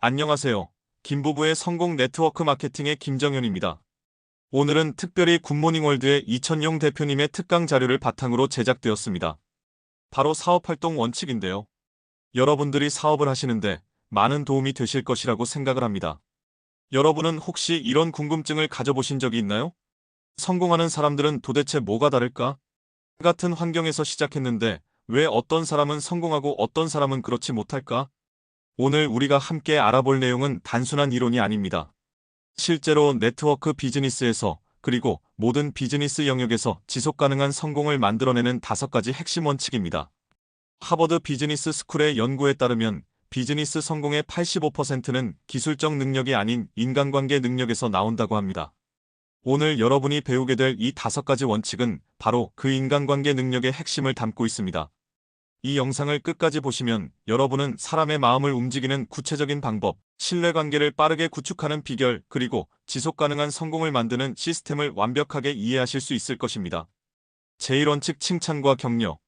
안녕하세요. 김부부의 성공 네트워크 마케팅의 김정현입니다. 오늘은 특별히 굿모닝월드의 이천용 대표님의 특강 자료를 바탕으로 제작되었습니다. 바로 사업활동 원칙인데요. 여러분들이 사업을 하시는데 많은 도움이 되실 것이라고 생각을 합니다. 여러분은 혹시 이런 궁금증을 가져보신 적이 있나요? 성공하는 사람들은 도대체 뭐가 다를까? 같은 환경에서 시작했는데 왜 어떤 사람은 성공하고 어떤 사람은 그렇지 못할까? 오늘 우리가 함께 알아볼 내용은 단순한 이론이 아닙니다. 실제로 네트워크 비즈니스에서 그리고 모든 비즈니스 영역에서 지속가능한 성공을 만들어내는 5가지 핵심 원칙입니다. 하버드 비즈니스 스쿨의 연구에 따르면 비즈니스 성공의 85%는 기술적 능력이 아닌 인간관계 능력에서 나온다고 합니다. 오늘 여러분이 배우게 될 이 5가지 원칙은 바로 그 인간관계 능력의 핵심을 담고 있습니다. 이 영상을 끝까지 보시면 여러분은 사람의 마음을 움직이는 구체적인 방법, 신뢰관계를 빠르게 구축하는 비결, 그리고 지속가능한 성공을 만드는 시스템을 완벽하게 이해하실 수 있을 것입니다. 제1원칙 칭찬과 격려.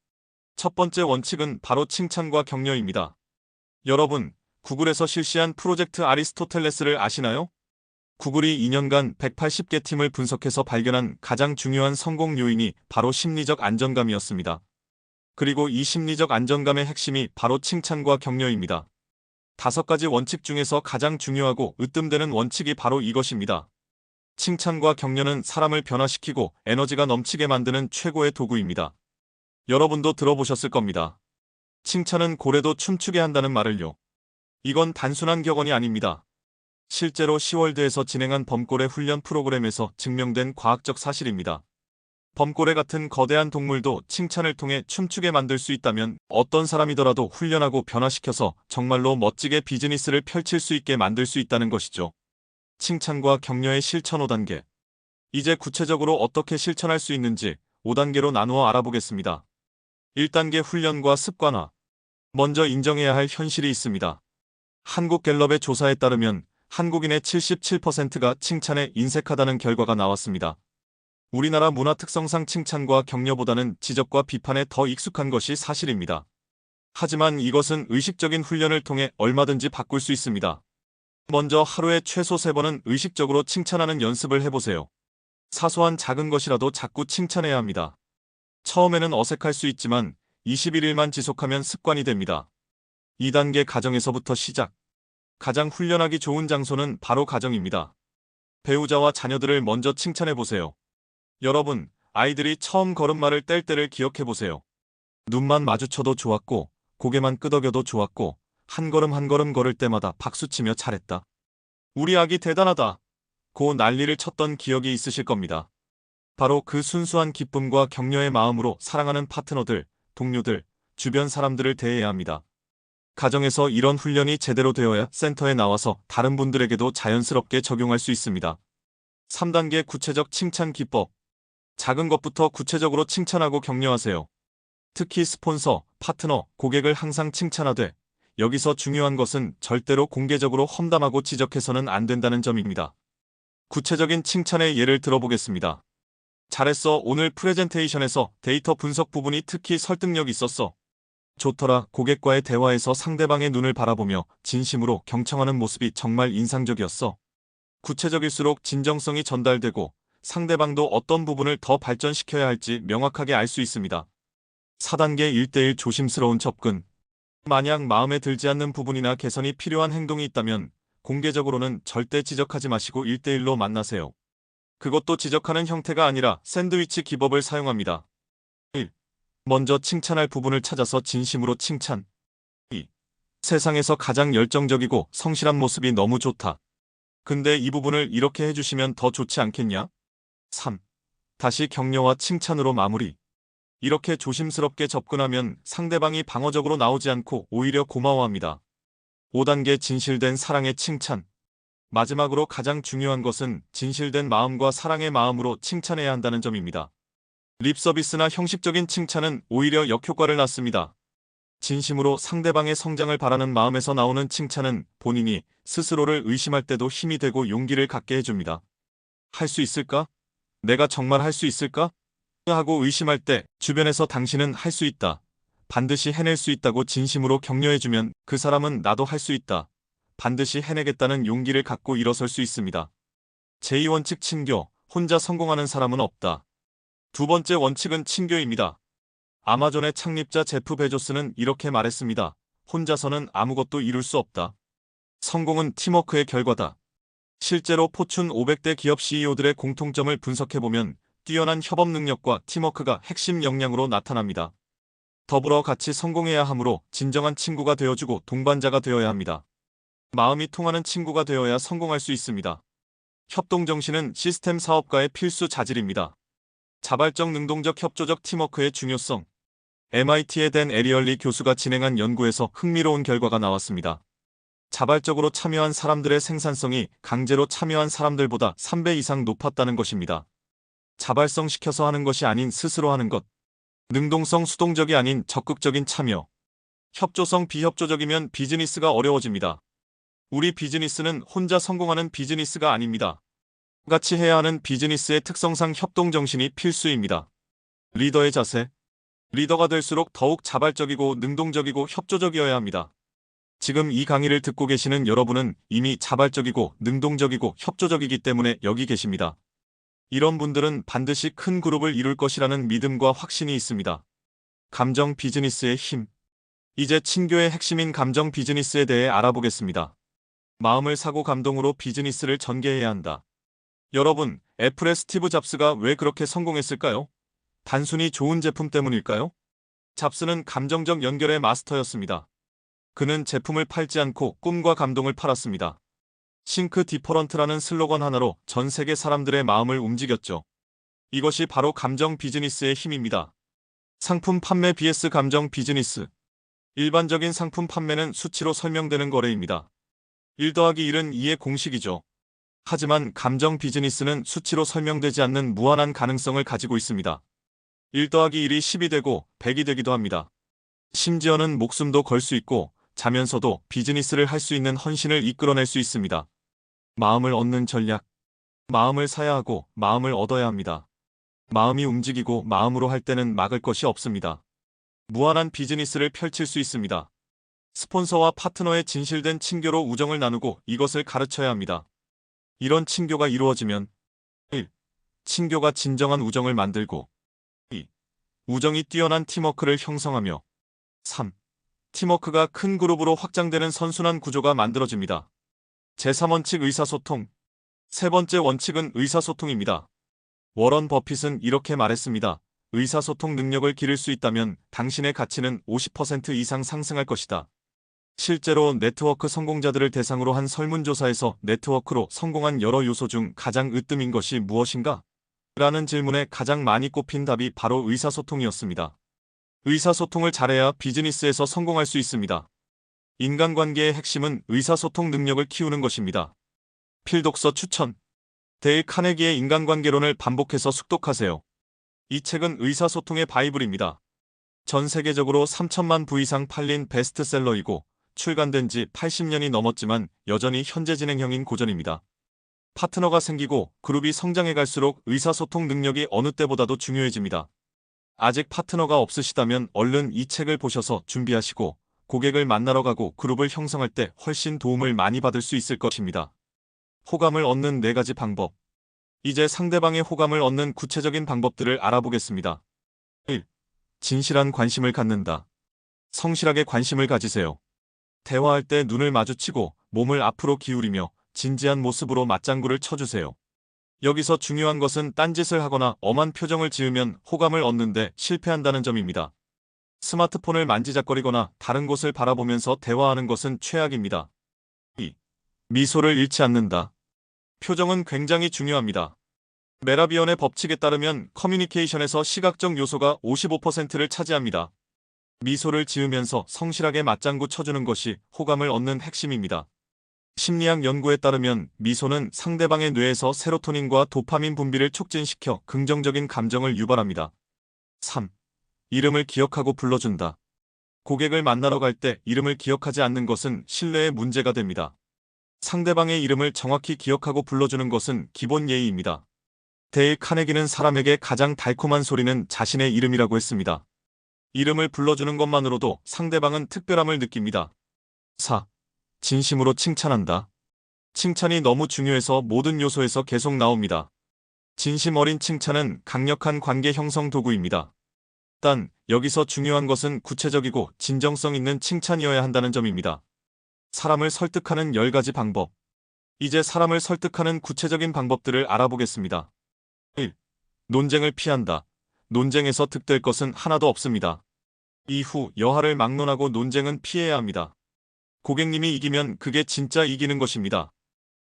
첫 번째 원칙은 바로 칭찬과 격려입니다. 여러분, 구글에서 실시한 프로젝트 아리스토텔레스를 아시나요? 구글이 2년간 180개 팀을 분석해서 발견한 가장 중요한 성공 요인이 바로 심리적 안정감이었습니다. 그리고 이 심리적 안정감의 핵심이 바로 칭찬과 격려입니다. 5가지 원칙 중에서 가장 중요하고 으뜸되는 원칙이 바로 이것입니다. 칭찬과 격려는 사람을 변화시키고 에너지가 넘치게 만드는 최고의 도구입니다. 여러분도 들어보셨을 겁니다. 칭찬은 고래도 춤추게 한다는 말을요. 이건 단순한 격언이 아닙니다. 실제로 시월드에서 진행한 범고래 훈련 프로그램에서 증명된 과학적 사실입니다. 범고래 같은 거대한 동물도 칭찬을 통해 춤추게 만들 수 있다면 어떤 사람이더라도 훈련하고 변화시켜서 정말로 멋지게 비즈니스를 펼칠 수 있게 만들 수 있다는 것이죠. 칭찬과 격려의 실천 5단계. 이제 구체적으로 어떻게 실천할 수 있는지 5단계로 나누어 알아보겠습니다. 1단계 훈련과 습관화. 먼저 인정해야 할 현실이 있습니다. 한국갤럽의 조사에 따르면 한국인의 77%가 칭찬에 인색하다는 결과가 나왔습니다. 우리나라 문화 특성상 칭찬과 격려보다는 지적과 비판에 더 익숙한 것이 사실입니다. 하지만 이것은 의식적인 훈련을 통해 얼마든지 바꿀 수 있습니다. 먼저 하루에 최소 3번은 의식적으로 칭찬하는 연습을 해보세요. 사소한 작은 것이라도 자꾸 칭찬해야 합니다. 처음에는 어색할 수 있지만 21일만 지속하면 습관이 됩니다. 2단계 가정에서부터 시작. 가장 훈련하기 좋은 장소는 바로 가정입니다. 배우자와 자녀들을 먼저 칭찬해보세요. 여러분, 아이들이 처음 걸음마를 뗄 때를 기억해보세요. 눈만 마주쳐도 좋았고, 고개만 끄덕여도 좋았고, 한 걸음 한 걸음 걸을 때마다 박수치며 잘했다. 우리 아기 대단하다. 고 난리를 쳤던 기억이 있으실 겁니다. 바로 그 순수한 기쁨과 격려의 마음으로 사랑하는 파트너들, 동료들, 주변 사람들을 대해야 합니다. 가정에서 이런 훈련이 제대로 되어야 센터에 나와서 다른 분들에게도 자연스럽게 적용할 수 있습니다. 3단계 구체적 칭찬 기법. 작은 것부터 구체적으로 칭찬하고 격려하세요. 특히 스폰서, 파트너, 고객을 항상 칭찬하되 여기서 중요한 것은 절대로 공개적으로 험담하고 지적해서는 안 된다는 점입니다. 구체적인 칭찬의 예를 들어보겠습니다. 잘했어. 오늘 프레젠테이션에서 데이터 분석 부분이 특히 설득력 있었어. 좋더라. 고객과의 대화에서 상대방의 눈을 바라보며 진심으로 경청하는 모습이 정말 인상적이었어. 구체적일수록 진정성이 전달되고 상대방도 어떤 부분을 더 발전시켜야 할지 명확하게 알 수 있습니다. 4단계 1대1 조심스러운 접근. 만약 마음에 들지 않는 부분이나 개선이 필요한 행동이 있다면 공개적으로는 절대 지적하지 마시고 1대1로 만나세요. 그것도 지적하는 형태가 아니라 샌드위치 기법을 사용합니다. 1. 먼저 칭찬할 부분을 찾아서 진심으로 칭찬. 2. 세상에서 가장 열정적이고 성실한 모습이 너무 좋다. 근데 이 부분을 이렇게 해주시면 더 좋지 않겠냐? 3. 다시 격려와 칭찬으로 마무리. 이렇게 조심스럽게 접근하면 상대방이 방어적으로 나오지 않고 오히려 고마워합니다. 5단계 진실된 사랑의 칭찬. 마지막으로 가장 중요한 것은 진실된 마음과 사랑의 마음으로 칭찬해야 한다는 점입니다. 립서비스나 형식적인 칭찬은 오히려 역효과를 낳습니다. 진심으로 상대방의 성장을 바라는 마음에서 나오는 칭찬은 본인이 스스로를 의심할 때도 힘이 되고 용기를 갖게 해줍니다. 할 수 있을까? 내가 정말 할 수 있을까? 하고 의심할 때 주변에서 당신은 할 수 있다. 반드시 해낼 수 있다고 진심으로 격려해주면 그 사람은 나도 할 수 있다. 반드시 해내겠다는 용기를 갖고 일어설 수 있습니다. 제2원칙 친교, 혼자 성공하는 사람은 없다. 두 번째 원칙은 친교입니다. 아마존의 창립자 제프 베조스는 이렇게 말했습니다. 혼자서는 아무것도 이룰 수 없다. 성공은 팀워크의 결과다. 실제로 포춘 500대 기업 CEO들의 공통점을 분석해보면 뛰어난 협업 능력과 팀워크가 핵심 역량으로 나타납니다. 더불어 같이 성공해야 하므로 진정한 친구가 되어주고 동반자가 되어야 합니다. 마음이 통하는 친구가 되어야 성공할 수 있습니다. 협동정신은 시스템 사업가의 필수 자질입니다. 자발적 능동적 협조적 팀워크의 중요성. MIT의 댄 에리얼리 교수가 진행한 연구에서 흥미로운 결과가 나왔습니다. 자발적으로 참여한 사람들의 생산성이 강제로 참여한 사람들보다 3배 이상 높았다는 것입니다. 자발성 시켜서 하는 것이 아닌 스스로 하는 것. 능동성 수동적이 아닌 적극적인 참여. 협조성 비협조적이면 비즈니스가 어려워집니다. 우리 비즈니스는 혼자 성공하는 비즈니스가 아닙니다. 같이 해야 하는 비즈니스의 특성상 협동정신이 필수입니다. 리더의 자세. 리더가 될수록 더욱 자발적이고 능동적이고 협조적이어야 합니다. 지금 이 강의를 듣고 계시는 여러분은 이미 자발적이고 능동적이고 협조적이기 때문에 여기 계십니다. 이런 분들은 반드시 큰 그룹을 이룰 것이라는 믿음과 확신이 있습니다. 감정 비즈니스의 힘. 이제 친교의 핵심인 감정 비즈니스에 대해 알아보겠습니다. 마음을 사고 감동으로 비즈니스를 전개해야 한다. 여러분, 애플의 스티브 잡스가 왜 그렇게 성공했을까요? 단순히 좋은 제품 때문일까요? 잡스는 감정적 연결의 마스터였습니다. 그는 제품을 팔지 않고 꿈과 감동을 팔았습니다. 싱크 디퍼런트라는 슬로건 하나로 전 세계 사람들의 마음을 움직였죠. 이것이 바로 감정 비즈니스의 힘입니다. 상품 판매 vs 감정 비즈니스. 일반적인 상품 판매는 수치로 설명되는 거래입니다. 1 더하기 1은 2의 공식이죠. 하지만 감정 비즈니스는 수치로 설명되지 않는 무한한 가능성을 가지고 있습니다. 1 더하기 1이 10이 되고 100이 되기도 합니다. 심지어는 목숨도 걸 수 있고 자면서도 비즈니스를 할 수 있는 헌신을 이끌어낼 수 있습니다. 마음을 얻는 전략. 마음을 사야 하고 마음을 얻어야 합니다. 마음이 움직이고 마음으로 할 때는 막을 것이 없습니다. 무한한 비즈니스를 펼칠 수 있습니다. 스폰서와 파트너의 진실된 친교로 우정을 나누고 이것을 가르쳐야 합니다. 이런 친교가 이루어지면 1. 친교가 진정한 우정을 만들고 2. 우정이 뛰어난 팀워크를 형성하며 3. 팀워크가 큰 그룹으로 확장되는 선순환 구조가 만들어집니다. 제3원칙 의사소통. 세 번째 원칙은 의사소통입니다. 워런 버핏은 이렇게 말했습니다. 의사소통 능력을 기를 수 있다면 당신의 가치는 50% 이상 상승할 것이다. 실제로 네트워크 성공자들을 대상으로 한 설문조사에서 네트워크로 성공한 여러 요소 중 가장 으뜸인 것이 무엇인가? 라는 질문에 가장 많이 꼽힌 답이 바로 의사소통이었습니다. 의사소통을 잘해야 비즈니스에서 성공할 수 있습니다. 인간관계의 핵심은 의사소통 능력을 키우는 것입니다. 필독서 추천. 데일 카네기의 인간관계론을 반복해서 숙독하세요. 이 책은 의사소통의 바이블입니다. 전 세계적으로 3천만 부 이상 팔린 베스트셀러이고 출간된 지 80년이 넘었지만 여전히 현재 진행형인 고전입니다. 파트너가 생기고 그룹이 성장해 갈수록 의사소통 능력이 어느 때보다도 중요해집니다. 아직 파트너가 없으시다면 얼른 이 책을 보셔서 준비하시고 고객을 만나러 가고 그룹을 형성할 때 훨씬 도움을 많이 받을 수 있을 것입니다. 호감을 얻는 4가지 방법. 이제 상대방의 호감을 얻는 구체적인 방법들을 알아보겠습니다. 1. 진실한 관심을 갖는다. 성실하게 관심을 가지세요. 대화할 때 눈을 마주치고 몸을 앞으로 기울이며 진지한 모습으로 맞장구를 쳐주세요. 여기서 중요한 것은 딴짓을 하거나 엄한 표정을 지으면 호감을 얻는데 실패한다는 점입니다. 스마트폰을 만지작거리거나 다른 곳을 바라보면서 대화하는 것은 최악입니다. 2. 미소를 잃지 않는다. 표정은 굉장히 중요합니다. 메라비언의 법칙에 따르면 커뮤니케이션에서 시각적 요소가 55%를 차지합니다. 미소를 지으면서 성실하게 맞장구 쳐주는 것이 호감을 얻는 핵심입니다. 심리학 연구에 따르면 미소는 상대방의 뇌에서 세로토닌과 도파민 분비를 촉진시켜 긍정적인 감정을 유발합니다. 3. 이름을 기억하고 불러준다. 고객을 만나러 갈 때 이름을 기억하지 않는 것은 신뢰에 문제가 됩니다. 상대방의 이름을 정확히 기억하고 불러주는 것은 기본 예의입니다. 데일 카네기는 사람에게 가장 달콤한 소리는 자신의 이름이라고 했습니다. 이름을 불러주는 것만으로도 상대방은 특별함을 느낍니다. 4. 진심으로 칭찬한다. 칭찬이 너무 중요해서 모든 요소에서 계속 나옵니다. 진심 어린 칭찬은 강력한 관계 형성 도구입니다. 단, 여기서 중요한 것은 구체적이고 진정성 있는 칭찬이어야 한다는 점입니다. 사람을 설득하는 10가지 방법. 이제 사람을 설득하는 구체적인 방법들을 알아보겠습니다. 1. 논쟁을 피한다. 논쟁에서 득될 것은 하나도 없습니다. 이후 여하를 막론하고 논쟁은 피해야 합니다. 고객님이 이기면 그게 진짜 이기는 것입니다.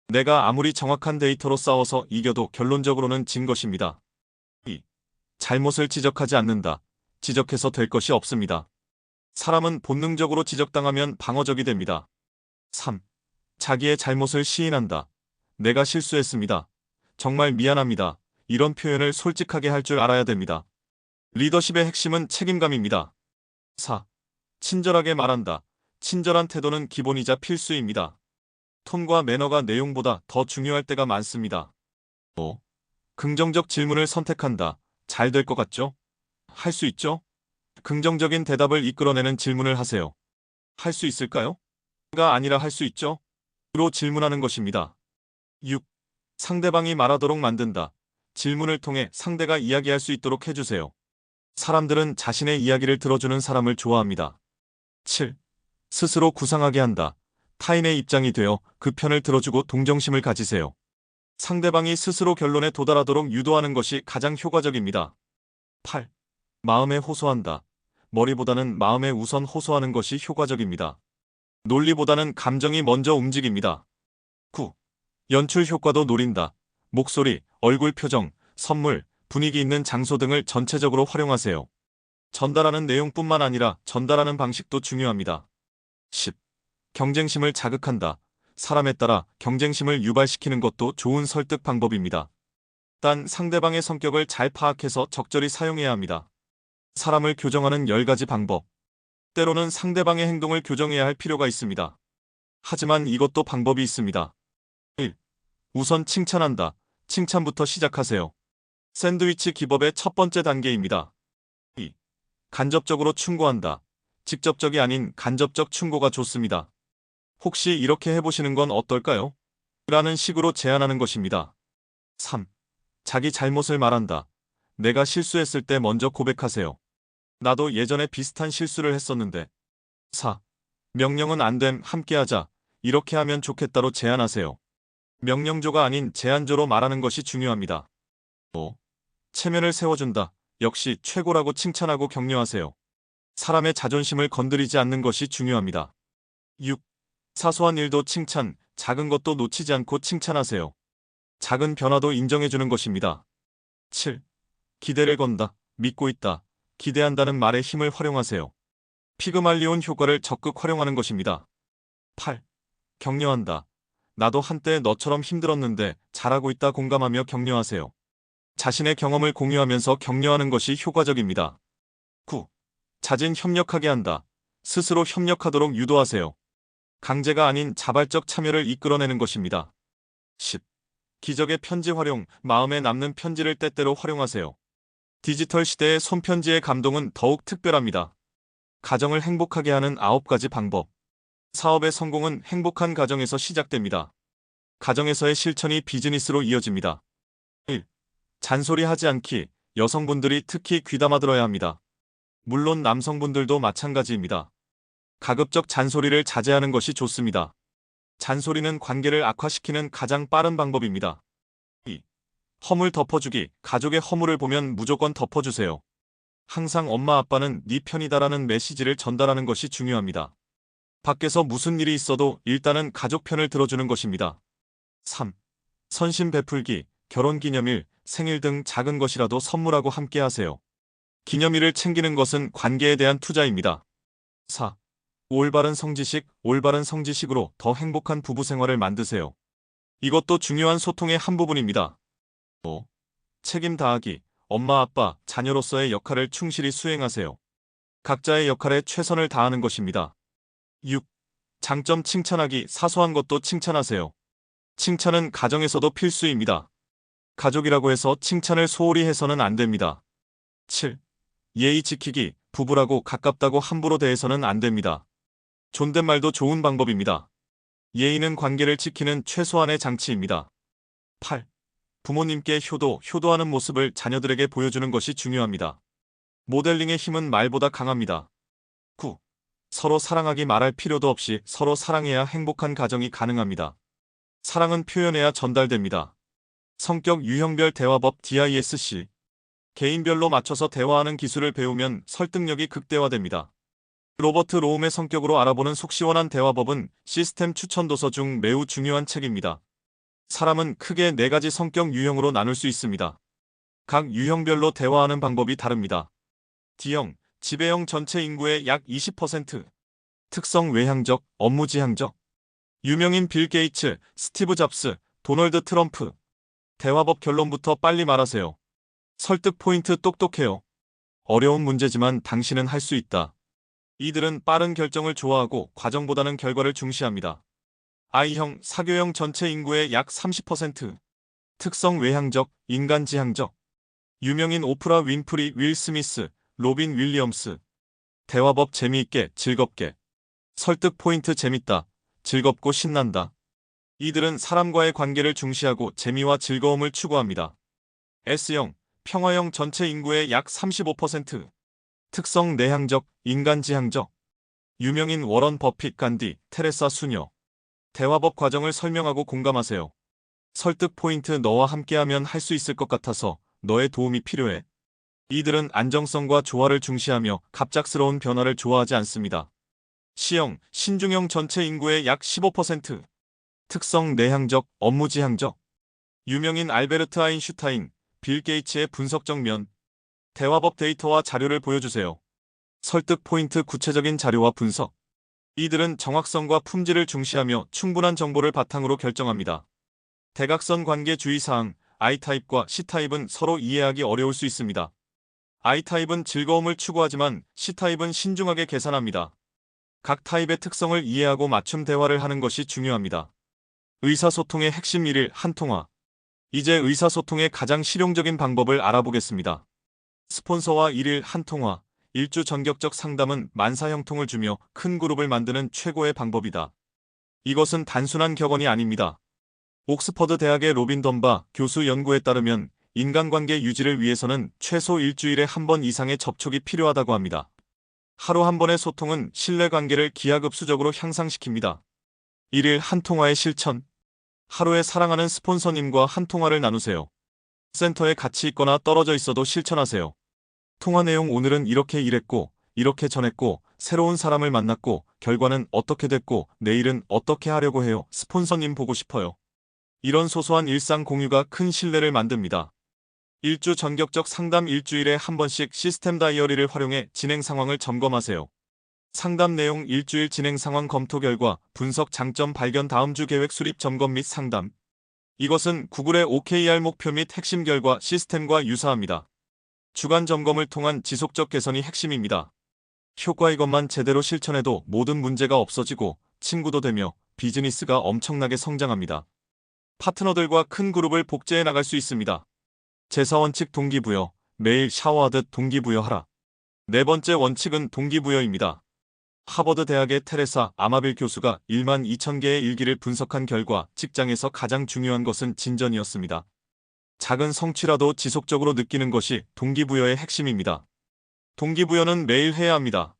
내가 아무리 정확한 데이터로 싸워서 이겨도 결론적으로는 진 것입니다. 2. 잘못을 지적하지 않는다. 지적해서 될 것이 없습니다. 사람은 본능적으로 지적당하면 방어적이 됩니다. 3. 자기의 잘못을 시인한다. 내가 실수했습니다. 정말 미안합니다. 이런 표현을 솔직하게 할 줄 알아야 됩니다. 리더십의 핵심은 책임감입니다. 4. 친절하게 말한다. 친절한 태도는 기본이자 필수입니다. 톤과 매너가 내용보다 더 중요할 때가 많습니다. 5. 긍정적 질문을 선택한다. 잘 될 것 같죠? 할 수 있죠? 긍정적인 대답을 이끌어내는 질문을 하세요. 할 수 있을까요? 가 아니라 할 수 있죠? 로 질문하는 것입니다. 6. 상대방이 말하도록 만든다. 질문을 통해 상대가 이야기할 수 있도록 해주세요. 사람들은 자신의 이야기를 들어주는 사람을 좋아합니다. 7. 스스로 구상하게 한다. 타인의 입장이 되어 그 편을 들어주고 동정심을 가지세요. 상대방이 스스로 결론에 도달하도록 유도하는 것이 가장 효과적입니다. 8. 마음에 호소한다. 머리보다는 마음에 우선 호소하는 것이 효과적입니다. 논리보다는 감정이 먼저 움직입니다. 9. 연출 효과도 노린다. 목소리, 얼굴 표정, 선물, 분위기 있는 장소 등을 전체적으로 활용하세요. 전달하는 내용뿐만 아니라 전달하는 방식도 중요합니다. 10. 경쟁심을 자극한다. 사람에 따라 경쟁심을 유발시키는 것도 좋은 설득 방법입니다. 단 상대방의 성격을 잘 파악해서 적절히 사용해야 합니다. 사람을 교정하는 10가지 방법. 때로는 상대방의 행동을 교정해야 할 필요가 있습니다. 하지만 이것도 방법이 있습니다. 1. 우선 칭찬한다. 칭찬부터 시작하세요. 샌드위치 기법의 첫 번째 단계입니다. 2. 간접적으로 충고한다. 직접적이 아닌 간접적 충고가 좋습니다. 혹시 이렇게 해보시는 건 어떨까요? 라는 식으로 제안하는 것입니다. 3. 자기 잘못을 말한다. 내가 실수했을 때 먼저 고백하세요. 나도 예전에 비슷한 실수를 했었는데. 4. 명령은 안 됨, 함께하자. 이렇게 하면 좋겠다로 제안하세요. 명령조가 아닌 제안조로 말하는 것이 중요합니다. 5. 체면을 세워준다. 역시 최고라고 칭찬하고 격려하세요. 사람의 자존심을 건드리지 않는 것이 중요합니다. 6. 사소한 일도 칭찬, 작은 것도 놓치지 않고 칭찬하세요. 작은 변화도 인정해주는 것입니다. 7. 기대를 건다. 믿고 있다. 기대한다는 말의 힘을 활용하세요. 피그말리온 효과를 적극 활용하는 것입니다. 8. 격려한다. 나도 한때 너처럼 힘들었는데 잘하고 있다 공감하며 격려하세요. 자신의 경험을 공유하면서 격려하는 것이 효과적입니다. 9. 자진 협력하게 한다. 스스로 협력하도록 유도하세요. 강제가 아닌 자발적 참여를 이끌어내는 것입니다. 10. 기적의 편지 활용, 마음에 남는 편지를 때때로 활용하세요. 디지털 시대의 손편지의 감동은 더욱 특별합니다. 가정을 행복하게 하는 9가지 방법. 사업의 성공은 행복한 가정에서 시작됩니다. 가정에서의 실천이 비즈니스로 이어집니다. 1. 잔소리하지 않기. 여성분들이 특히 귀담아 들어야 합니다. 물론 남성분들도 마찬가지입니다. 가급적 잔소리를 자제하는 것이 좋습니다. 잔소리는 관계를 악화시키는 가장 빠른 방법입니다. 2. 허물 덮어주기. 가족의 허물을 보면 무조건 덮어주세요. 항상 엄마 아빠는 네 편이다라는 메시지를 전달하는 것이 중요합니다. 밖에서 무슨 일이 있어도 일단은 가족 편을 들어주는 것입니다. 3. 선심 베풀기. 결혼기념일, 생일 등 작은 것이라도 선물하고 함께 하세요. 기념일을 챙기는 것은 관계에 대한 투자입니다. 4. 올바른 성지식으로 더 행복한 부부 생활을 만드세요. 이것도 중요한 소통의 한 부분입니다. 5. 책임 다하기. 엄마, 아빠, 자녀로서의 역할을 충실히 수행하세요. 각자의 역할에 최선을 다하는 것입니다. 6. 장점 칭찬하기. 사소한 것도 칭찬하세요. 칭찬은 가정에서도 필수입니다. 가족이라고 해서 칭찬을 소홀히 해서는 안 됩니다. 7. 예의 지키기. 부부라고 가깝다고 함부로 대해서는 안 됩니다. 존댓말도 좋은 방법입니다. 예의는 관계를 지키는 최소한의 장치입니다. 8. 부모님께 효도하는 모습을 자녀들에게 보여주는 것이 중요합니다. 모델링의 힘은 말보다 강합니다. 9. 서로 사랑하기 말할 필요도 없이 서로 사랑해야 행복한 가정이 가능합니다. 사랑은 표현해야 전달됩니다. 성격 유형별 대화법 DISC. 개인별로 맞춰서 대화하는 기술을 배우면 설득력이 극대화됩니다. 로버트 로움의 성격으로 알아보는 속 시원한 대화법은 시스템 추천 도서 중 매우 중요한 책입니다. 사람은 크게 4가지 성격 유형으로 나눌 수 있습니다. 각 유형별로 대화하는 방법이 다릅니다. D형, 지배형 전체 인구의 약 20%. 특성 외향적, 업무 지향적. 유명인 빌 게이츠, 스티브 잡스, 도널드 트럼프. 대화법 결론부터 빨리 말하세요. 설득 포인트 똑똑해요. 어려운 문제지만 당신은 할 수 있다. 이들은 빠른 결정을 좋아하고 과정보다는 결과를 중시합니다. I형, 사교형 전체 인구의 약 30%. 특성 외향적, 인간 지향적. 유명인 오프라 윈프리, 윌 스미스, 로빈 윌리엄스. 대화법 재미있게, 즐겁게. 설득 포인트 재밌다, 즐겁고 신난다. 이들은 사람과의 관계를 중시하고 재미와 즐거움을 추구합니다. S형, 평화형 전체 인구의 약 35%. 특성 내향적, 인간 지향적. 유명인 워런 버핏, 간디, 테레사 수녀. 대화법 과정을 설명하고 공감하세요. 설득 포인트 너와 함께하면 할 수 있을 것 같아서 너의 도움이 필요해. 이들은 안정성과 조화를 중시하며 갑작스러운 변화를 좋아하지 않습니다. C형, 신중형 전체 인구의 약 15%. 특성 내향적, 업무 지향적. 유명인 알베르트 아인슈타인, 빌 게이츠의 분석적 면. 대화법 데이터와 자료를 보여주세요. 설득 포인트 구체적인 자료와 분석. 이들은 정확성과 품질을 중시하며 충분한 정보를 바탕으로 결정합니다. 대각선 관계 주의사항, I타입과 C타입은 서로 이해하기 어려울 수 있습니다. I타입은 즐거움을 추구하지만 C타입은 신중하게 계산합니다. 각 타입의 특성을 이해하고 맞춤 대화를 하는 것이 중요합니다. 의사소통의 핵심 1일 한통화. 이제 의사소통의 가장 실용적인 방법을 알아보겠습니다. 스폰서와 1일 한통화. 일주 전격적 상담은 만사형통을 주며 큰 그룹을 만드는 최고의 방법이다. 이것은 단순한 격언이 아닙니다. 옥스퍼드 대학의 로빈 덤바 교수 연구에 따르면 인간관계 유지를 위해서는 최소 일주일에 한 번 이상의 접촉이 필요하다고 합니다. 하루 한 번의 소통은 신뢰관계를 기하급수적으로 향상시킵니다. 1일 한통화의 실천. 하루에 사랑하는 스폰서님과 한통화를 나누세요. 센터에 같이 있거나 떨어져 있어도 실천하세요. 통화 내용: 오늘은 이렇게 일했고, 이렇게 전했고, 새로운 사람을 만났고, 결과는 어떻게 됐고, 내일은 어떻게 하려고 해요. 스폰서님 보고 싶어요. 이런 소소한 일상 공유가 큰 신뢰를 만듭니다. 일주 전격적 상담. 일주일에 한 번씩 시스템 다이어리를 활용해 진행 상황을 점검하세요. 상담 내용: 일주일 진행 상황 검토 결과, 분석 장점 발견, 다음 주 계획 수립 점검 및 상담. 이것은 구글의 OKR 목표 및 핵심 결과 시스템과 유사합니다. 주간 점검을 통한 지속적 개선이 핵심입니다. 효과: 이것만 제대로 실천해도 모든 문제가 없어지고 친구도 되며 비즈니스가 엄청나게 성장합니다. 파트너들과 큰 그룹을 복제해 나갈 수 있습니다. 제4원칙 동기부여. 매일 샤워하듯 동기부여하라. 4번째 원칙은 동기부여입니다. 하버드 대학의 테레사 아마빌 교수가 1만 2천 개의 일기를 분석한 결과 직장에서 가장 중요한 것은 진전이었습니다. 작은 성취라도 지속적으로 느끼는 것이 동기부여의 핵심입니다. 동기부여는 매일 해야 합니다.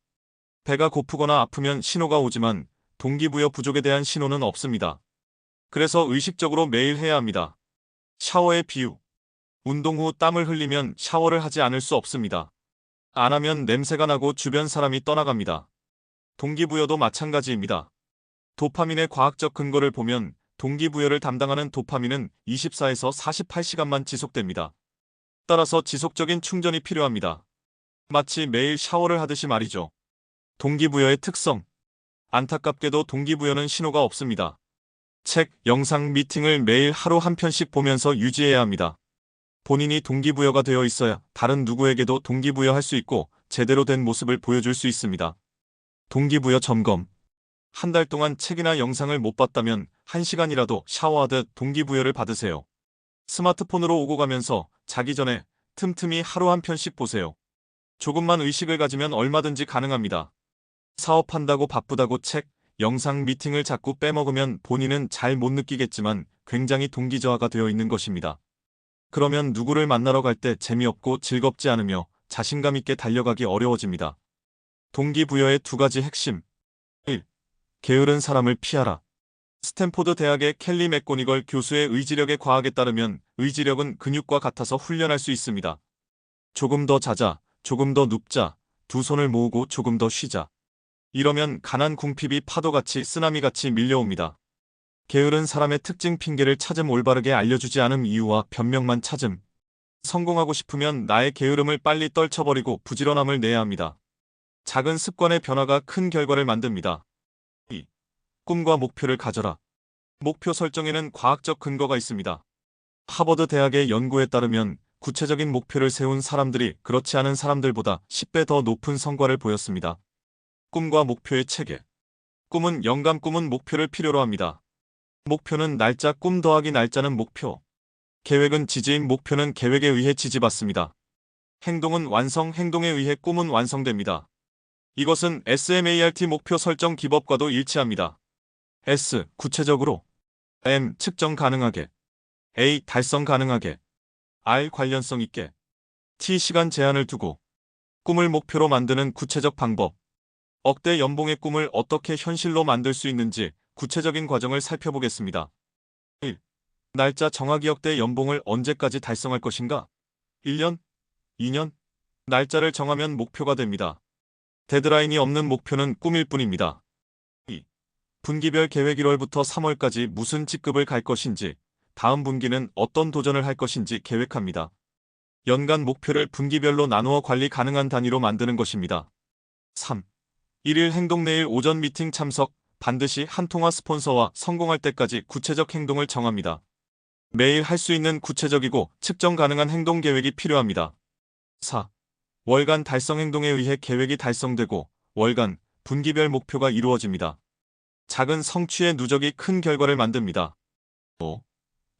배가 고프거나 아프면 신호가 오지만 동기부여 부족에 대한 신호는 없습니다. 그래서 의식적으로 매일 해야 합니다. 샤워의 비유. 운동 후 땀을 흘리면 샤워를 하지 않을 수 없습니다. 안 하면 냄새가 나고 주변 사람이 떠나갑니다. 동기부여도 마찬가지입니다. 도파민의 과학적 근거를 보면 동기부여를 담당하는 도파민은 24에서 48시간만 지속됩니다. 따라서 지속적인 충전이 필요합니다. 마치 매일 샤워를 하듯이 말이죠. 동기부여의 특성. 안타깝게도 동기부여는 신호가 없습니다. 책, 영상, 미팅을 매일 하루 한 편씩 보면서 유지해야 합니다. 본인이 동기부여가 되어 있어야 다른 누구에게도 동기부여할 수 있고 제대로 된 모습을 보여줄 수 있습니다. 동기부여 점검. 한 달 동안 책이나 영상을 못 봤다면 1시간이라도 샤워하듯 동기부여를 받으세요. 스마트폰으로 오고 가면서 자기 전에 틈틈이 하루 한 편씩 보세요. 조금만 의식을 가지면 얼마든지 가능합니다. 사업한다고 바쁘다고 책, 영상 미팅을 자꾸 빼먹으면 본인은 잘 못 느끼겠지만 굉장히 동기저하가 되어 있는 것입니다. 그러면 누구를 만나러 갈 때 재미없고 즐겁지 않으며 자신감 있게 달려가기 어려워집니다. 동기부여의 두 가지 핵심. 1. 게으른 사람을 피하라. 스탠포드 대학의 켈리 맥고니걸 교수의 의지력의 과학에 따르면 의지력은 근육과 같아서 훈련할 수 있습니다. 조금 더 자자, 조금 더 눕자, 두 손을 모으고 조금 더 쉬자. 이러면 가난 궁핍이 파도같이 쓰나미같이 밀려옵니다. 게으른 사람의 특징 핑계를 찾음 올바르게 알려주지 않음 이유와 변명만 찾음. 성공하고 싶으면 나의 게으름을 빨리 떨쳐버리고 부지런함을 내야 합니다. 작은 습관의 변화가 큰 결과를 만듭니다. 2. 꿈과 목표를 가져라. 목표 설정에는 과학적 근거가 있습니다. 하버드 대학의 연구에 따르면 구체적인 목표를 세운 사람들이 그렇지 않은 사람들보다 10배 더 높은 성과를 보였습니다. 꿈과 목표의 체계. 꿈은 영감, 꿈은 목표를 필요로 합니다. 목표는 날짜, 꿈 더하기 날짜는 목표. 계획은 지지인, 목표는 계획에 의해 지지받습니다. 행동은 완성, 행동에 의해 꿈은 완성됩니다. 이것은 SMART 목표 설정 기법과도 일치합니다. S. 구체적으로. M. 측정 가능하게. A. 달성 가능하게. R. 관련성 있게. T. 시간 제한을 두고. 꿈을 목표로 만드는 구체적 방법. 억대 연봉의 꿈을 어떻게 현실로 만들 수 있는지 구체적인 과정을 살펴보겠습니다. 1. 날짜 정하기. 억대 연봉을 언제까지 달성할 것인가? 1년? 2년? 날짜를 정하면 목표가 됩니다. 데드라인이 없는 목표는 꿈일 뿐입니다. 2. 분기별 계획. 1월부터 3월까지 무슨 직급을 갈 것인지, 다음 분기는 어떤 도전을 할 것인지 계획합니다. 연간 목표를 분기별로 나누어 관리 가능한 단위로 만드는 것입니다. 3. 1일 행동. 내일 오전 미팅 참석, 반드시 한 통화 스폰서와 성공할 때까지 구체적 행동을 정합니다. 매일 할 수 있는 구체적이고 측정 가능한 행동 계획이 필요합니다. 4. 월간 달성. 행동에 의해 계획이 달성되고 월간, 분기별 목표가 이루어집니다. 작은 성취의 누적이 큰 결과를 만듭니다. 5.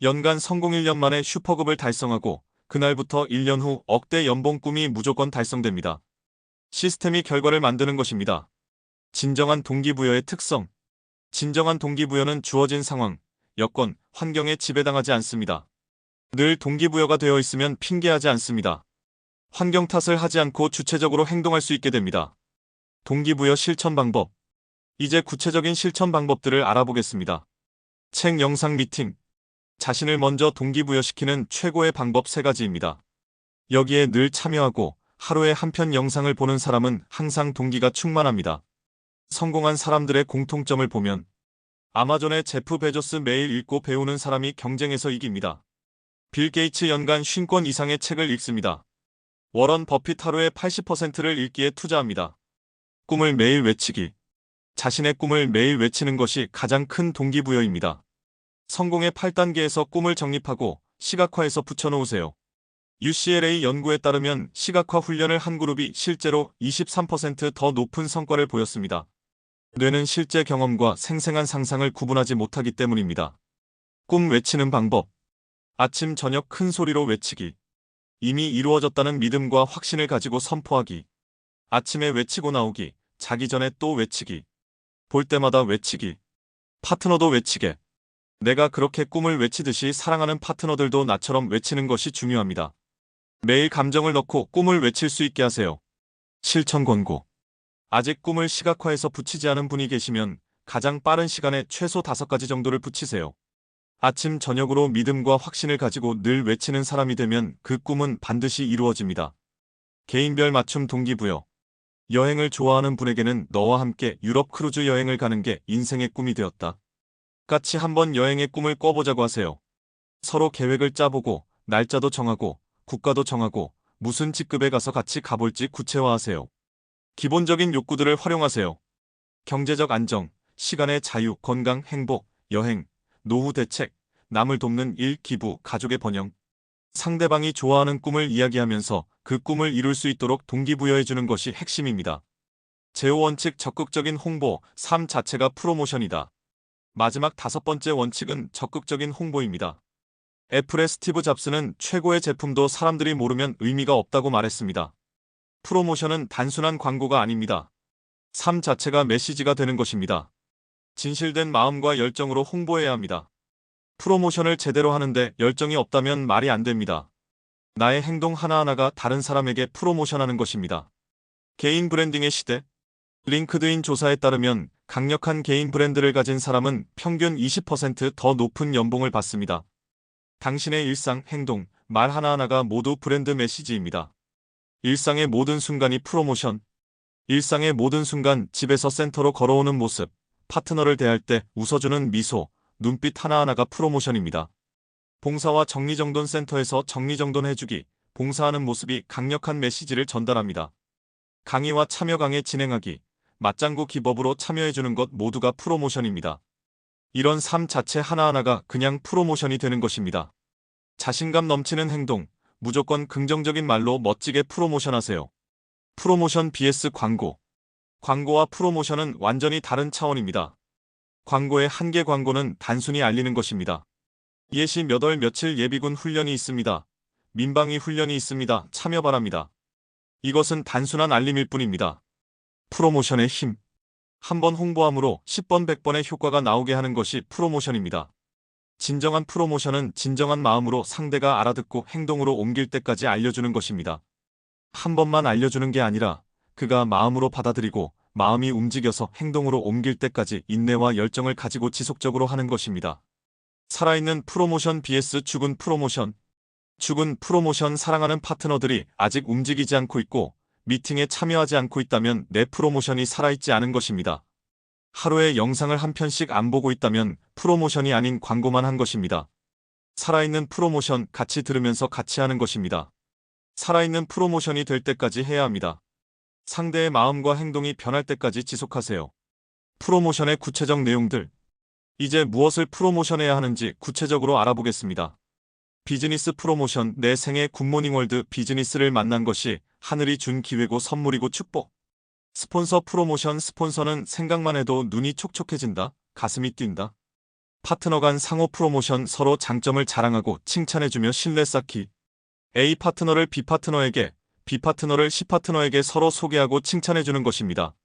연간 성공. 1년 만에 슈퍼급을 달성하고 그날부터 1년 후 억대 연봉. 꿈이 무조건 달성됩니다. 시스템이 결과를 만드는 것입니다. 진정한 동기부여의 특성. 진정한 동기부여는 주어진 상황, 여건, 환경에 지배당하지 않습니다. 늘 동기부여가 되어 있으면 핑계하지 않습니다. 환경 탓을 하지 않고 주체적으로 행동할 수 있게 됩니다. 동기부여 실천 방법. 이제 구체적인 실천 방법들을 알아보겠습니다. 책 영상 미팅. 자신을 먼저 동기부여시키는 최고의 방법 3가지입니다. 여기에 늘 참여하고 하루에 한 편 영상을 보는 사람은 항상 동기가 충만합니다. 성공한 사람들의 공통점을 보면 아마존의 제프 베조스 매일 읽고 배우는 사람이 경쟁에서 이깁니다. 빌 게이츠 연간 50권 이상의 책을 읽습니다. 워런 버핏 하루에 80%를 읽기에 투자합니다. 꿈을 매일 외치기. 자신의 꿈을 매일 외치는 것이 가장 큰 동기부여입니다. 성공의 8단계에서 꿈을 정립하고 시각화해서 붙여놓으세요. UCLA 연구에 따르면 시각화 훈련을 한 그룹이 실제로 23% 더 높은 성과를 보였습니다. 뇌는 실제 경험과 생생한 상상을 구분하지 못하기 때문입니다. 꿈 외치는 방법. 아침 저녁 큰 소리로 외치기. 이미 이루어졌다는 믿음과 확신을 가지고 선포하기. 아침에 외치고 나오기, 자기 전에 또 외치기. 볼 때마다 외치기. 파트너도 외치게. 내가 그렇게 꿈을 외치듯이 사랑하는 파트너들도 나처럼 외치는 것이 중요합니다. 매일 감정을 넣고 꿈을 외칠 수 있게 하세요. 실천 권고. 아직 꿈을 시각화해서 붙이지 않은 분이 계시면 가장 빠른 시간에 최소 5가지 정도를 붙이세요. 아침 저녁으로 믿음과 확신을 가지고 늘 외치는 사람이 되면 그 꿈은 반드시 이루어집니다. 개인별 맞춤 동기부여. 여행을 좋아하는 분에게는 너와 함께 유럽 크루즈 여행을 가는 게 인생의 꿈이 되었다. 같이 한번 여행의 꿈을 꿔보자고 하세요. 서로 계획을 짜보고 날짜도 정하고 국가도 정하고 무슨 직급에 가서 같이 가볼지 구체화하세요. 기본적인 욕구들을 활용하세요. 경제적 안정, 시간의 자유, 건강, 행복, 여행, 노후 대책, 남을 돕는 일, 기부, 가족의 번영. 상대방이 좋아하는 꿈을 이야기하면서 그 꿈을 이룰 수 있도록 동기부여해주는 것이 핵심입니다. 제오 원칙. 적극적인 홍보. 삶 자체가 프로모션이다. 마지막 5번째 원칙은 적극적인 홍보입니다. 애플의 스티브 잡스는 최고의 제품도 사람들이 모르면 의미가 없다고 말했습니다. 프로모션은 단순한 광고가 아닙니다. 삶 자체가 메시지가 되는 것입니다. 진실된 마음과 열정으로 홍보해야 합니다. 프로모션을 제대로 하는데 열정이 없다면 말이 안 됩니다. 나의 행동 하나하나가 다른 사람에게 프로모션하는 것입니다. 개인 브랜딩의 시대. 링크드인 조사에 따르면 강력한 개인 브랜드를 가진 사람은 평균 20%더 높은 연봉을 받습니다. 당신의 일상, 행동, 말 하나하나가 모두 브랜드 메시지입니다. 일상의 모든 순간이 프로모션. 일상의 모든 순간, 집에서 센터로 걸어오는 모습, 파트너를 대할 때 웃어주는 미소, 눈빛 하나하나가 프로모션입니다. 봉사와 정리정돈 센터에서 정리정돈 해주기, 봉사하는 모습이 강력한 메시지를 전달합니다. 강의와 참여 강의 진행하기, 맞장구 기법으로 참여해주는 것 모두가 프로모션입니다. 이런 삶 자체 하나하나가 그냥 프로모션이 되는 것입니다. 자신감 넘치는 행동, 무조건 긍정적인 말로 멋지게 프로모션하세요. 프로모션 vs 광고. 광고와 프로모션은 완전히 다른 차원입니다. 광고의 한계, 광고는 단순히 알리는 것입니다. 예시 몇 월 며칠 예비군 훈련이 있습니다. 민방위 훈련이 있습니다. 참여 바랍니다. 이것은 단순한 알림일 뿐입니다. 프로모션의 힘. 한 번 홍보함으로 10번 100번의 효과가 나오게 하는 것이 프로모션입니다. 진정한 프로모션은 진정한 마음으로 상대가 알아듣고 행동으로 옮길 때까지 알려주는 것입니다. 한 번만 알려주는 게 아니라 그가 마음으로 받아들이고 마음이 움직여서 행동으로 옮길 때까지 인내와 열정을 가지고 지속적으로 하는 것입니다. 살아있는 프로모션 vs 죽은 프로모션. 죽은 프로모션. 사랑하는 파트너들이 아직 움직이지 않고 있고 미팅에 참여하지 않고 있다면 내 프로모션이 살아있지 않은 것입니다. 하루에 영상을 한 편씩 안 보고 있다면 프로모션이 아닌 광고만 한 것입니다. 살아있는 프로모션, 같이 들으면서 같이 하는 것입니다. 살아있는 프로모션이 될 때까지 해야 합니다. 상대의 마음과 행동이 변할 때까지 지속하세요. 프로모션의 구체적 내용들. 이제 무엇을 프로모션해야 하는지 구체적으로 알아보겠습니다. 비즈니스 프로모션. 내 생애 굿모닝 월드 비즈니스를 만난 것이 하늘이 준 기회고 선물이고 축복. 스폰서 프로모션. 스폰서는 생각만 해도 눈이 촉촉해진다, 가슴이 뛴다. 파트너 간 상호 프로모션. 서로 장점을 자랑하고 칭찬해주며 신뢰 쌓기. A 파트너를 B 파트너에게, B 파트너를 C 파트너에게 서로 소개하고 칭찬해주는 것입니다.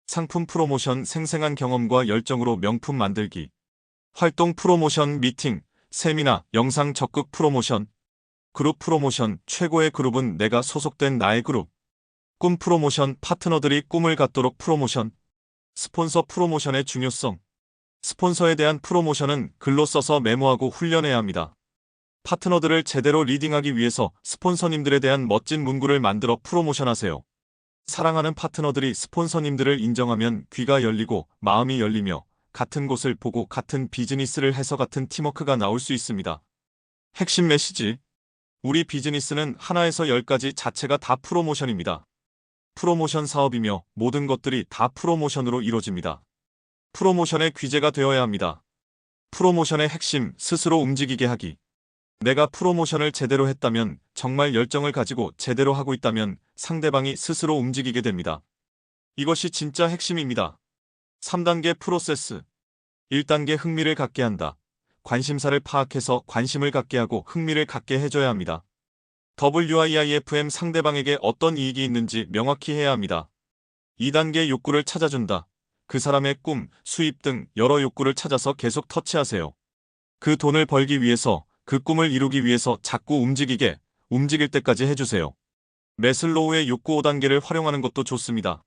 상품 프로모션. 생생한 경험과 열정으로 명품 만들기. 활동 프로모션. 미팅, 세미나, 영상 적극 프로모션. 그룹 프로모션. 최고의 그룹은 내가 소속된 나의 그룹. 꿈 프로모션. 파트너들이 꿈을 갖도록 프로모션. 스폰서 프로모션의 중요성. 스폰서에 대한 프로모션은 글로 써서 메모하고 훈련해야 합니다. 파트너들을 제대로 리딩하기 위해서 스폰서님들에 대한 멋진 문구를 만들어 프로모션하세요. 사랑하는 파트너들이 스폰서님들을 인정하면 귀가 열리고 마음이 열리며 같은 곳을 보고 같은 비즈니스를 해서 같은 팀워크가 나올 수 있습니다. 핵심 메시지. 우리 비즈니스는 하나에서 10까지 자체가 다 프로모션입니다. 프로모션 사업이며 모든 것들이 다 프로모션으로 이루어집니다. 프로모션의 귀재가 되어야 합니다. 프로모션의 핵심, 스스로 움직이게 하기. 내가 프로모션을 제대로 했다면, 정말 열정을 가지고 제대로 하고 있다면 상대방이 스스로 움직이게 됩니다. 이것이 진짜 핵심입니다. 3단계 프로세스. 1단계 흥미를 갖게 한다. 관심사를 파악해서 관심을 갖게 하고 흥미를 갖게 해줘야 합니다. WIIFM. 상대방에게 어떤 이익이 있는지 명확히 해야 합니다. 2단계 욕구를 찾아준다. 그 사람의 꿈, 수입 등 여러 욕구를 찾아서 계속 터치하세요. 그 돈을 벌기 위해서, 그 꿈을 이루기 위해서 자꾸 움직일 때까지 해주세요. 매슬로우의 욕구 5단계를 활용하는 것도 좋습니다.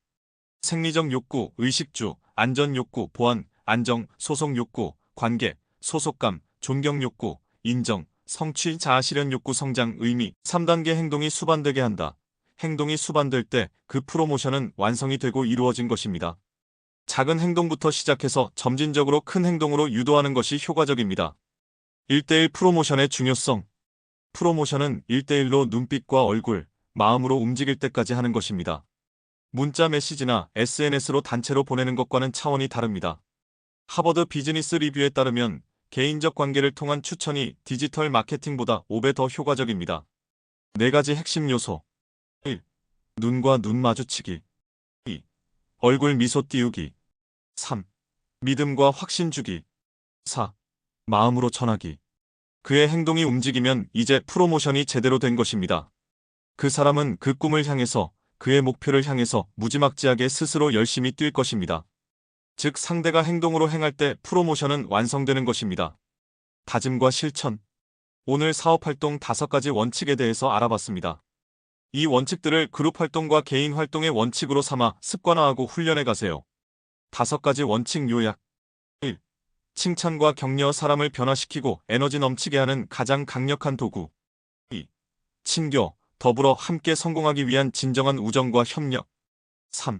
생리적 욕구, 의식주, 안전 욕구, 보안, 안정, 소속 욕구, 관계, 소속감, 존경 욕구, 인정, 성취, 자아실현 욕구, 성장, 의미. 3단계 행동이 수반되게 한다. 행동이 수반될 때 그 프로모션은 완성이 되고 이루어진 것입니다. 작은 행동부터 시작해서 점진적으로 큰 행동으로 유도하는 것이 효과적입니다. 1대1 프로모션의 중요성. 프로모션은 1대1로 눈빛과 얼굴, 마음으로 움직일 때까지 하는 것입니다. 문자 메시지나 SNS로 단체로 보내는 것과는 차원이 다릅니다. 하버드 비즈니스 리뷰에 따르면 개인적 관계를 통한 추천이 디지털 마케팅보다 5배 더 효과적입니다. 4가지 핵심 요소. 1. 눈과 눈 마주치기. 2. 얼굴 미소 띄우기. 3. 믿음과 확신 주기. 4. 마음으로 전하기. 그의 행동이 움직이면 이제 프로모션이 제대로 된 것입니다. 그 사람은 그 꿈을 향해서, 그의 목표를 향해서 무지막지하게 스스로 열심히 뛸 것입니다. 즉 상대가 행동으로 행할 때 프로모션은 완성되는 것입니다. 다짐과 실천. 오늘 사업 활동 5가지 원칙에 대해서 알아봤습니다. 이 원칙들을 그룹 활동과 개인 활동의 원칙으로 삼아 습관화하고 훈련해 가세요. 5가지 원칙 요약. 1. 칭찬과 격려. 사람을 변화시키고 에너지 넘치게 하는 가장 강력한 도구. 2. 친교, 더불어 함께 성공하기 위한 진정한 우정과 협력. 3.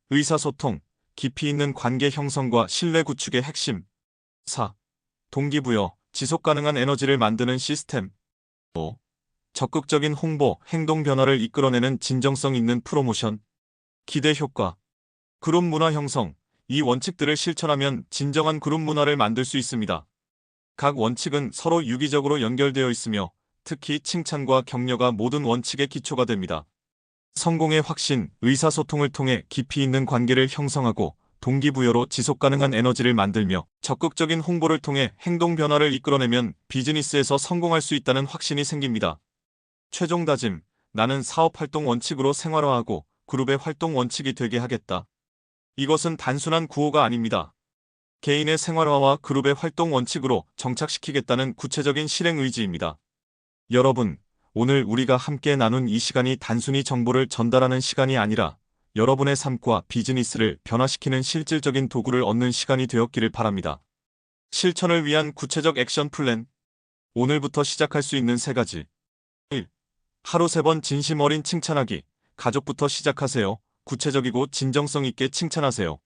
의사소통, 깊이 있는 관계 형성과 신뢰 구축의 핵심. 4. 동기부여, 지속 가능한 에너지를 만드는 시스템. 5. 적극적인 홍보, 행동 변화를 이끌어내는 진정성 있는 프로모션. 기대 효과. 그룹 문화 형성. 이 원칙들을 실천하면 진정한 그룹 문화를 만들 수 있습니다. 각 원칙은 서로 유기적으로 연결되어 있으며 특히 칭찬과 격려가 모든 원칙의 기초가 됩니다. 성공의 확신, 의사소통을 통해 깊이 있는 관계를 형성하고 동기부여로 지속가능한 에너지를 만들며 적극적인 홍보를 통해 행동 변화를 이끌어내면 비즈니스에서 성공할 수 있다는 확신이 생깁니다. 최종 다짐, 나는 사업 활동 원칙으로 생활화하고 그룹의 활동 원칙이 되게 하겠다. 이것은 단순한 구호가 아닙니다. 개인의 생활화와 그룹의 활동 원칙으로 정착시키겠다는 구체적인 실행 의지입니다. 여러분, 오늘 우리가 함께 나눈 이 시간이 단순히 정보를 전달하는 시간이 아니라 여러분의 삶과 비즈니스를 변화시키는 실질적인 도구를 얻는 시간이 되었기를 바랍니다. 실천을 위한 구체적 액션 플랜. 오늘부터 시작할 수 있는 3가지. 1. 하루 3번 진심 어린 칭찬하기. 가족부터 시작하세요. 구체적이고 진정성 있게 칭찬하세요.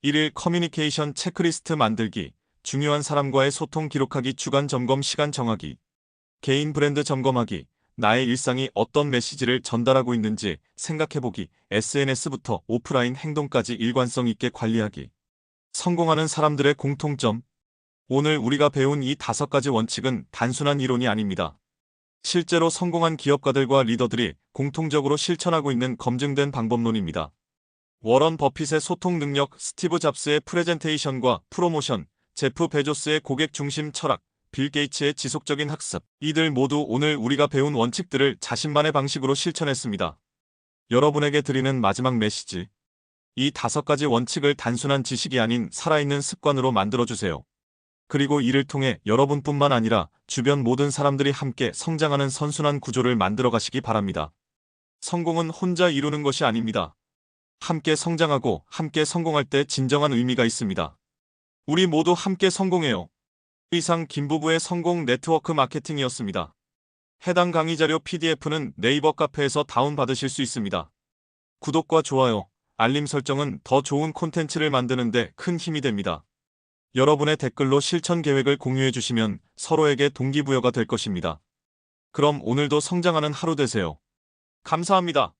1일 커뮤니케이션 체크리스트 만들기. 중요한 사람과의 소통 기록하기. 주간 점검 시간 정하기. 개인 브랜드 점검하기. 나의 일상이 어떤 메시지를 전달하고 있는지 생각해보기. SNS부터 오프라인 행동까지 일관성 있게 관리하기. 성공하는 사람들의 공통점. 오늘 우리가 배운 이 5가지 원칙은 단순한 이론이 아닙니다. 실제로 성공한 기업가들과 리더들이 공통적으로 실천하고 있는 검증된 방법론입니다. 워런 버핏의 소통 능력, 스티브 잡스의 프레젠테이션과 프로모션, 제프 베조스의 고객 중심 철학, 빌 게이츠의 지속적인 학습. 이들 모두 오늘 우리가 배운 원칙들을 자신만의 방식으로 실천했습니다. 여러분에게 드리는 마지막 메시지. 이 5가지 원칙을 단순한 지식이 아닌 살아있는 습관으로 만들어주세요. 그리고 이를 통해 여러분뿐만 아니라 주변 모든 사람들이 함께 성장하는 선순환 구조를 만들어 가시기 바랍니다. 성공은 혼자 이루는 것이 아닙니다. 함께 성장하고 함께 성공할 때 진정한 의미가 있습니다. 우리 모두 함께 성공해요. 이상 김부부의 성공 네트워크 마케팅이었습니다. 해당 강의 자료 PDF는 네이버 카페에서 다운받으실 수 있습니다. 구독과 좋아요, 알림 설정은 더 좋은 콘텐츠를 만드는 데 큰 힘이 됩니다. 여러분의 댓글로 실천 계획을 공유해 주시면 서로에게 동기부여가 될 것입니다. 그럼 오늘도 성장하는 하루 되세요. 감사합니다.